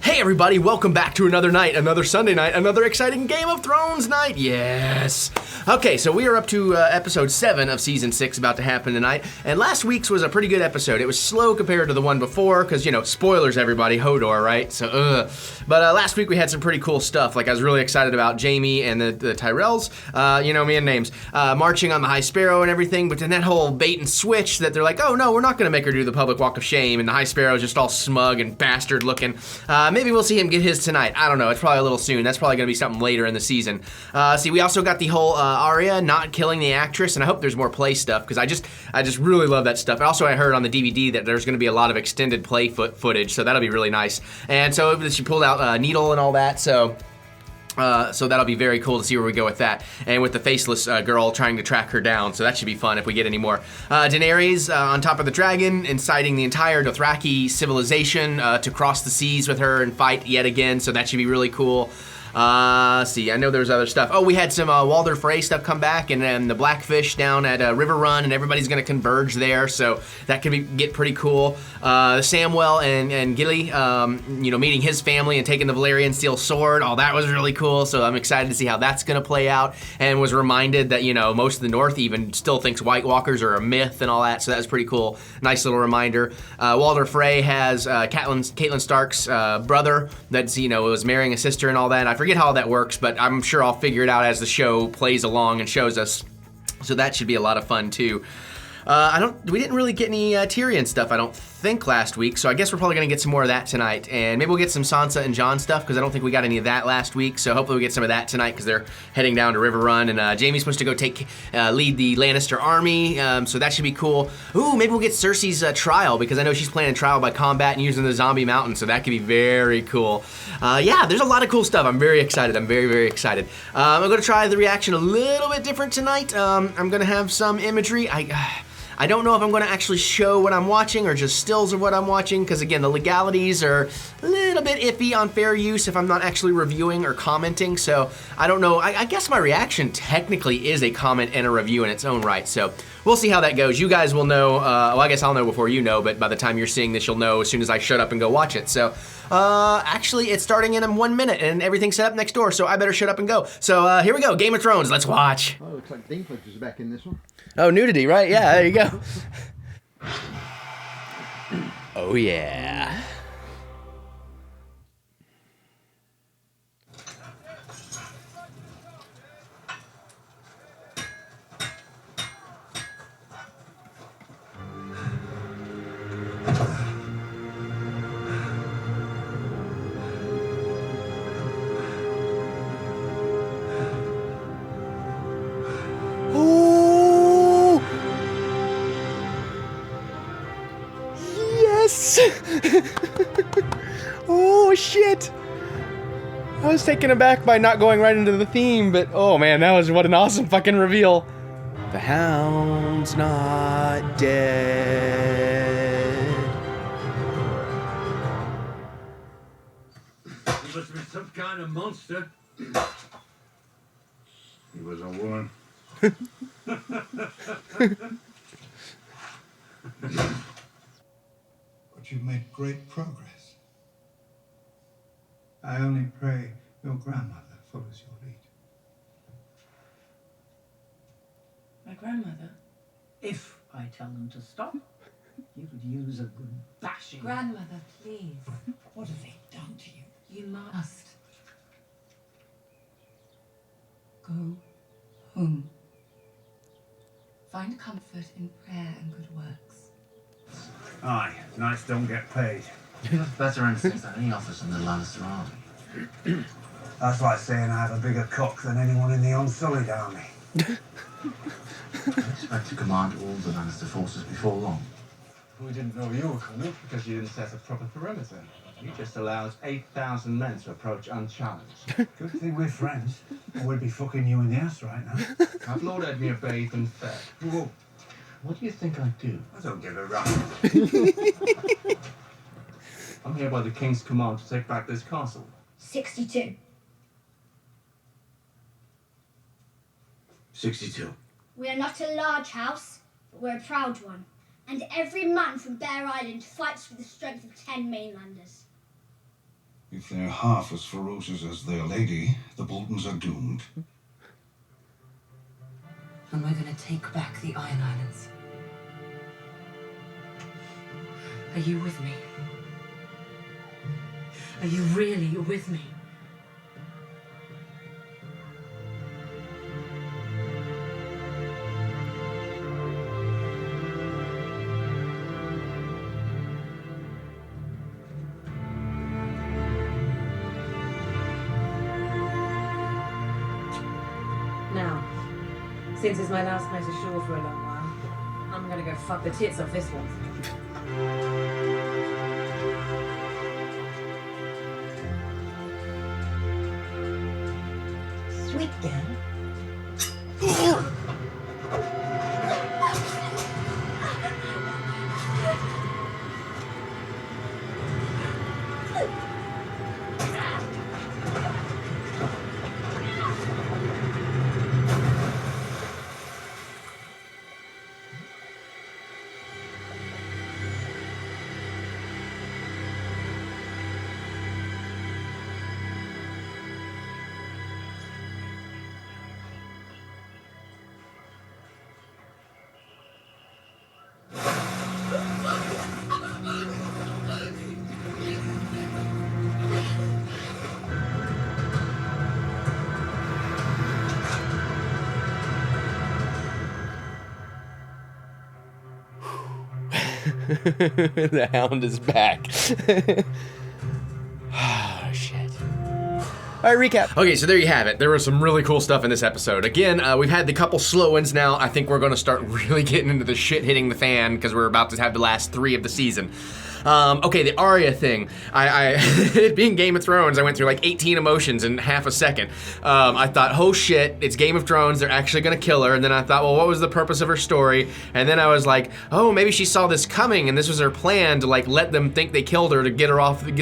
Hey everybody, welcome back to another night, another Sunday night, another exciting Game of Thrones night, yes! Okay, so we are up to episode 7 of season 6 about to happen tonight, and last week's was a pretty good episode. It was slow compared to the one before, because, you know, spoilers everybody, Hodor, right? So, But last week we had some pretty cool stuff, like I was really excited about Jaime and the Tyrells, you know me and names, marching on the High Sparrow and everything, but then that whole bait and switch that they're like, oh no, we're not gonna make her do the public walk of shame, and the High Sparrow's just all smug and bastard looking. Maybe we'll see him get his tonight. I don't know. It's probably a little soon. That's probably going to be something later in the season. See, we also got the whole Arya not killing the actress, and I hope there's more play stuff because I just really love that stuff. And also, I heard on the DVD that there's going to be a lot of extended play footage, so that'll be really nice. And so she pulled out Needle and all that. So that'll be very cool to see where we go with that. And with the faceless girl trying to track her down. So that should be fun if we get any more. Daenerys on top of the dragon, inciting the entire Dothraki civilization to cross the seas with her and fight yet again. So that should be really cool. See, I know there's other stuff. Oh, we had some Walder Frey stuff come back, and then the Blackfish down at River Run, and everybody's gonna converge there, so that could get pretty cool. Samwell and Gilly, you know, meeting his family and taking the Valyrian steel sword. Oh, that was really cool. So I'm excited to see how that's gonna play out. And was reminded that, you know, most of the North even still thinks White Walkers are a myth and all that. So that was pretty cool. Nice little reminder. Walder Frey has Catelyn Stark's brother that's, you know, was marrying a sister and all that. I forget how that works, but I'm sure I'll figure it out as the show plays along and shows us. So that should be a lot of fun too. We didn't really get any Tyrion stuff, I don't think, last week, so I guess we're probably gonna get some more of that tonight, and maybe we'll get some Sansa and Jon stuff, because I don't think we got any of that last week, so hopefully we get some of that tonight, because they're heading down to River Run, and Jaime's supposed to go lead the Lannister army, so that should be cool. Ooh, maybe we'll get Cersei's trial, because I know she's planning trial by combat and using the zombie mountain, so that could be very cool. Yeah, there's a lot of cool stuff. I'm very excited. I'm very, very excited. I'm gonna try the reaction a little bit different tonight. I'm gonna have some imagery. I don't know if I'm going to actually show what I'm watching or just stills of what I'm watching, because again, the legalities are a little bit iffy on fair use if I'm not actually reviewing or commenting, so I don't know. I guess my reaction technically is a comment and a review in its own right, so we'll see how that goes. You guys will know, well, I guess I'll know before you know, but by the time you're seeing this, you'll know as soon as I shut up and go watch it. So, actually, it's starting in 1 minute, and everything's set up next door, so I better shut up and go. So, here we go, Game of Thrones, let's watch. Oh, looks like Dinklage is back in this one. Oh, nudity, right? Yeah, there you go. Oh, yeah. Oh shit! I was taken aback by not going right into the theme, but oh man, what an awesome fucking reveal. The Hound's not dead. He must be some kind of monster. He was a woman. But you've made great progress. I only pray your grandmother follows your lead. My grandmother? If I tell them to stop, you could use a good bashing. Grandmother, please. What have they done to you? You must. Go home. Find comfort in prayer and good works. Aye, knights don't get paid. You have better instincts than any officer in the Lannister army. That's like saying I have a bigger cock than anyone in the Unsullied army. I expect to command all the Lannister forces before long. We didn't know you were coming because you didn't set a proper perimeter. You just allowed 8,000 men to approach unchallenged. Good thing we're friends, or we'd be fucking you in the ass right now. Have Lord Edmure bathed and fed. Whoa, What do you think I'd do? I don't give a rap. I'm here by the King's command to take back this castle. 62. 62. We are not a large house, but we're a proud one. And every man from Bear Island fights for the strength of 10 mainlanders. You If they're half as ferocious as their lady, the Boltons are doomed. And we're gonna take back the Iron Islands. Are you with me? Are you really with me? Now, since it's my last night ashore for a long while, I'm gonna go fuck the tits off this one. Sweet girl. The Hound is back. Oh, shit. All right, recap. Okay, so there you have it. There was some really cool stuff in this episode. Again, we've had the couple slow ones now. I think we're going to start really getting into the shit hitting the fan because we're about to have the last 3 of the season. Okay, the Arya thing. It being Game of Thrones, I went through like 18 emotions in half a second. I thought, oh shit, it's Game of Thrones, they're actually gonna kill her. And then I thought, well, what was the purpose of her story? And then I was like, oh, maybe she saw this coming and this was her plan to like let them think they killed her to get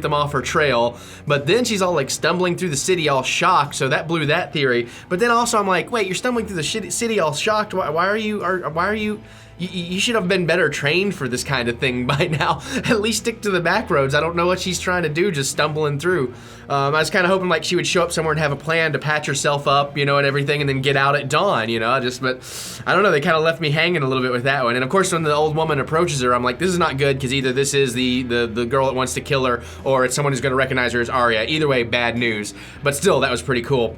them off her trail. But then she's all like stumbling through the city all shocked, so that blew that theory. But then also I'm like, wait, you're stumbling through the city all shocked. Why are you? You should have been better trained for this kind of thing by now. At least stick to the back roads. I don't know what she's trying to do, just stumbling through. I was kind of hoping like she would show up somewhere and have a plan to patch herself up, you know, and everything, and then get out at dawn, you know. But I don't know. They kind of left me hanging a little bit with that one. And of course, when the old woman approaches her, I'm like, this is not good because either this is the girl that wants to kill her, or it's someone who's going to recognize her as Arya. Either way, bad news. But still, that was pretty cool.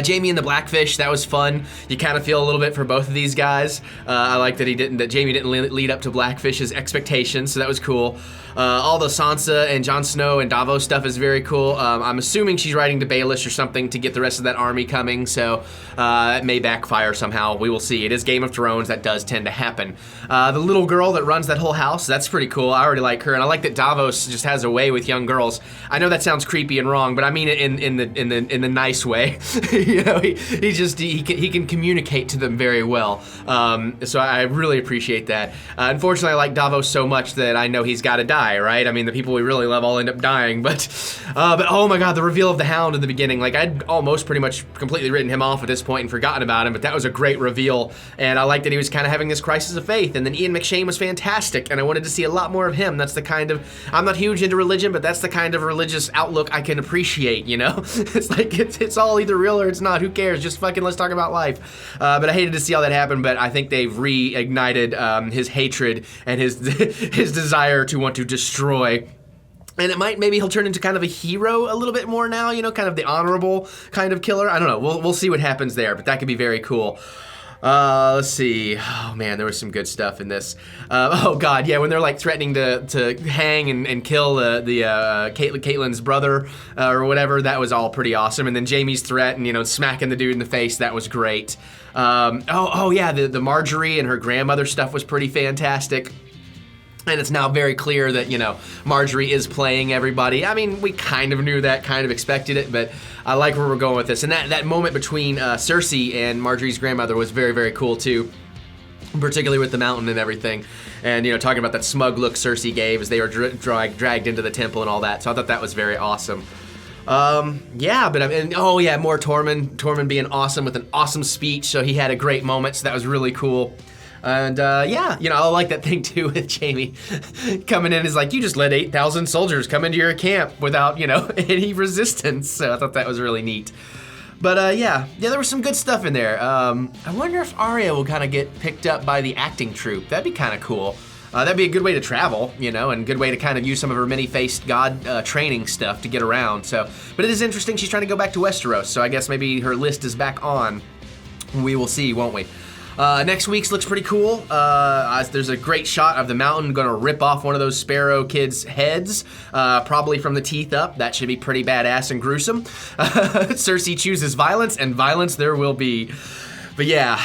Jamie and the Blackfish, that was fun. You kind of feel a little bit for both of these guys. I like that Jamie didn't lead up to Blackfish's expectations, so that was cool. All the Sansa and Jon Snow and Davos stuff is very cool. I'm assuming she's writing to Baelish or something to get the rest of that army coming, so it may backfire somehow. We will see. It is Game of Thrones. That does tend to happen. The little girl that runs that whole house, that's pretty cool. I already like her, and I like that Davos just has a way with young girls. I know that sounds creepy and wrong, but I mean it in the nice way. You know, he can communicate to them very well. So I really appreciate that. Unfortunately, I like Davos so much that I know he's got to die, right? I mean, the people we really love all end up dying, but oh my god, the reveal of the Hound in the beginning, like I'd almost pretty much completely written him off at this point and forgotten about him, but that was a great reveal, and I liked that he was kind of having this crisis of faith. And then Ian McShane was fantastic, and I wanted to see a lot more of him. That's the kind of, I'm not huge into religion, but that's the kind of religious outlook I can appreciate, you know? It's like, it's all either real or it's not. Who cares? Just fucking let's talk about life. But I hated to see all that happen, but I think they've reignited his hatred and his his desire to want to destroy. And maybe he'll turn into kind of a hero a little bit more now, you know, kind of the honorable kind of killer. I don't know. We'll see what happens there, but that could be very cool. Let's see. Oh man, there was some good stuff in this. Oh god, yeah, when they're like threatening to hang and kill Caitlyn's brother or whatever, that was all pretty awesome. And then Jamie's threat and, you know, smacking the dude in the face, that was great. Oh yeah, the Marjorie and her grandmother stuff was pretty fantastic. And it's now very clear that, you know, Marjorie is playing everybody. I mean, we kind of knew that, kind of expected it, but I like where we're going with this. And that moment between Cersei and Marjorie's grandmother was very, very cool too, particularly with the mountain and everything. And, you know, talking about that smug look Cersei gave as they were dragged into the temple and all that. So I thought that was very awesome. Yeah, but I mean, oh yeah, more Tormund being awesome with an awesome speech. So he had a great moment, so that was really cool. And yeah, you know, I like that thing too with Jamie coming in is like, you just let 8,000 soldiers come into your camp without, you know, any resistance. So I thought that was really neat. But yeah, there was some good stuff in there. I wonder if Arya will kind of get picked up by the acting troupe. That'd be kind of cool. That'd be a good way to travel, you know, and good way to kind of use some of her many-faced god training stuff to get around. So, but it is interesting. She's trying to go back to Westeros, so I guess maybe her list is back on. We will see, won't we? Next week's looks pretty cool. There's a great shot of the mountain gonna rip off one of those Sparrow kids' heads, probably from the teeth up. That should be pretty badass and gruesome. Cersei chooses violence, and violence there will be. But yeah,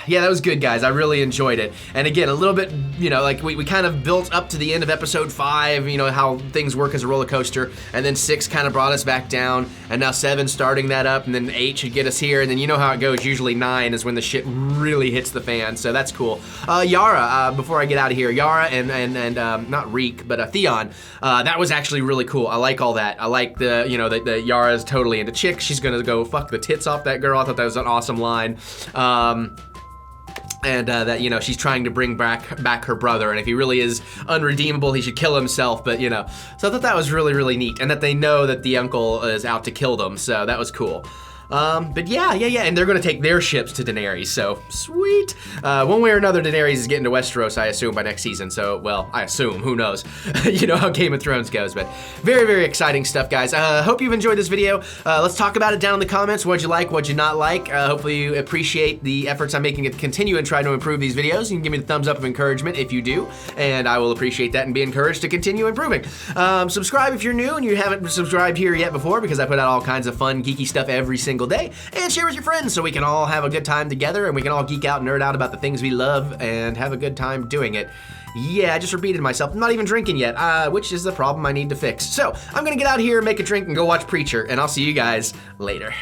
that was good, guys. I really enjoyed it. And again, a little bit, you know, like we kind of built up to the end of episode 5, you know, how things work as a roller coaster, and then 6 kind of brought us back down, and now 7 starting that up, and then 8 should get us here, and then you know how it goes. Usually 9 is when the shit really hits the fan, so that's cool. Yara, before I get out of here, Yara and not Reek, but Theon, that was actually really cool. I like all that. I like the, you know, the Yara's totally into chicks. She's gonna go fuck the tits off that girl. I thought that was an awesome line. And that, you know, she's trying to bring back her brother, and if he really is unredeemable, he should kill himself, but, you know. So I thought that was really, really neat, and that they know that the uncle is out to kill them, so that was cool. But yeah, and they're gonna take their ships to Daenerys, so sweet. One way or another, Daenerys is getting to Westeros, I assume, by next season, so, well, I assume, who knows? You know how Game of Thrones goes, but very, very exciting stuff, guys. Hope you've enjoyed this video. Let's talk about it down in the comments. What'd you like, what'd you not like? Hopefully you appreciate the efforts I'm making to continue and try to improve these videos. You can give me the thumbs up of encouragement if you do, and I will appreciate that and be encouraged to continue improving. Subscribe if you're new and you haven't subscribed here yet before, because I put out all kinds of fun, geeky stuff every single day, and share with your friends so we can all have a good time together and we can all geek out and nerd out about the things we love and have a good time doing it. Yeah, I just repeated myself. I'm not even drinking yet, which is the problem I need to fix. So I'm gonna get out of here, make a drink, and go watch Preacher, and I'll see you guys later.